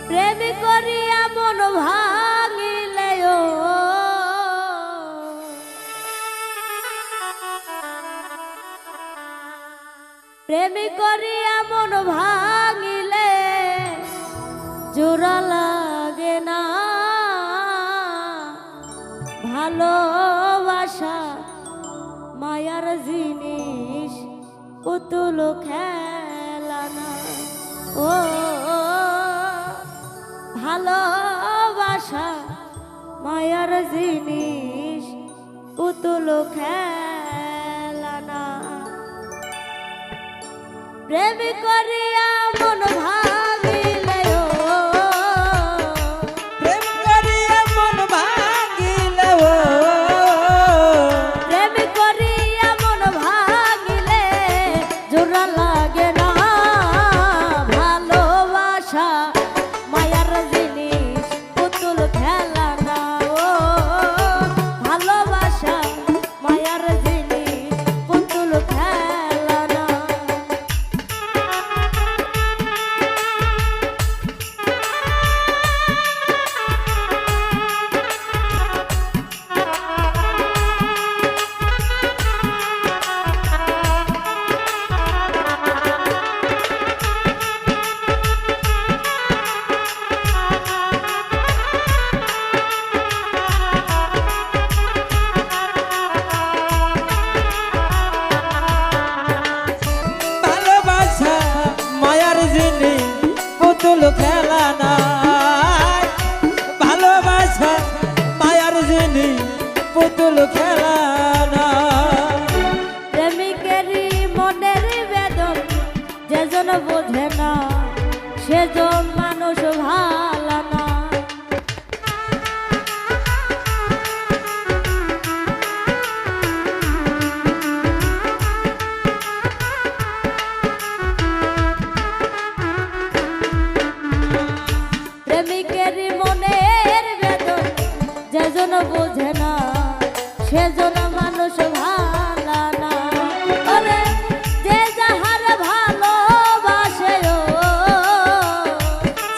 প্রেম করিয়া মন ভাঙিলেও প্রেম করিয়া মন ভাঙিলে জোড়া লাগে না ভালোবাসা মায়ার জিনিস পুতুল খেলা না ও ভালোবাসা মায়ার জিনিস পুতুল খেলা না প্রেম করিয়া মন ভাঙিলেও প্রেম করিয়া মন ভাঙিলেও প্রেম করিয়া মন ভাঙিলে জোড়া লাগে না ভালোবাসা মায়ার জিনিস পুতুল খেলা না ও ভালোবাসা মায়ার জিনিস পুতুল খেলা না ভালোবাসা মায়ার জিনিস পুতুল খেলা না ভালোবাসা মায়ার জিনিস পুতুল খেলা না প্রেমিকেরই মনের বেদন যেজন বোঝে না সেজন মানুষ ভালো না প্রেমিকেরই মনের বেদন যেজন বোঝে না সেজন মানুষ ভালো না ওরে যে যাহার ভালোবাসে ও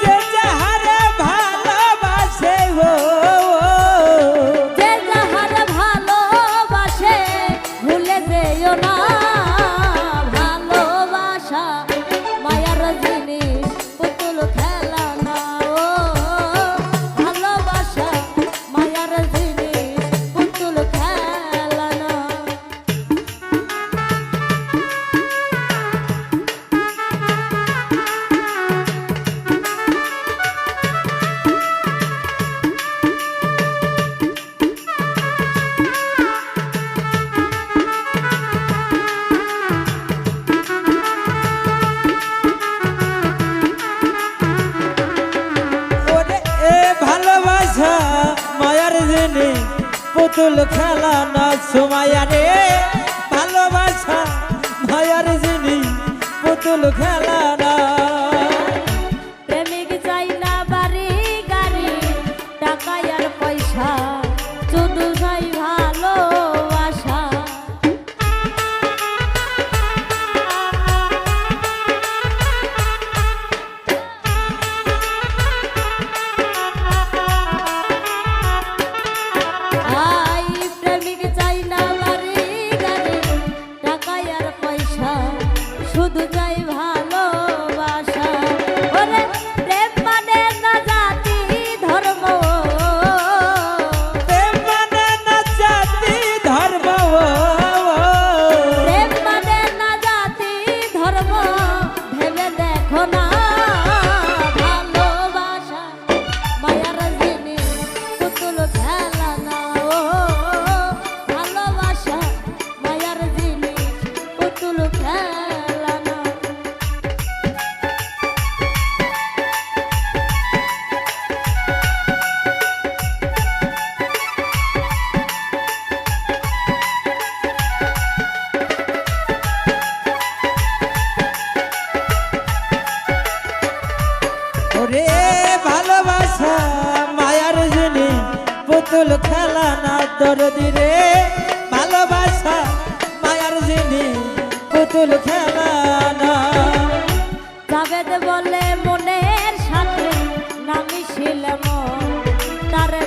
যে যাহারে ভালোবাসে ও যে যাহার ভালোবাসে ভুলে যেও না ভালোবাসা মায়ার জিনিস পুতুল খেলা না ও ভালোবাসা মায়ার জিনিস পুতুল খেলা না ওরে এ ভালোবাসা মায়ার জিনিস পুতুল খেলা না সুমাইয়া রে ভালোবাসা মায়ার জিনিস পুতুল খেলা না প্রেমিক চাই না বাড়ি গাড়ি টাকা আর পয়সা শুধু চাই ভালোবাসা আই প্রেমিক চাই না বাড়ি গাড়ি টাকা আর পয়সা শুধু চাই ভালোবাসা ওরে প্রেম মানে না জাতি ধর্ম প্রেম মানে না জাতি ধর্ম প্রেম মানে না জাতি ধর্ম ভেবে দেখো না ভালোবাসা মায়ার জিনিস পুতুল খেলা না ও ভালোবাসা মায়ার জিনিস পুতুল খেলা না ওরে ভালোবাসা মায়ার জিনিস পুতুল খেলা না দরদি রে ভালোবাসা মায়ার জিনিস পুতুল খেলা না জাবেদ বলে মনের সাথে দিলে মন তারে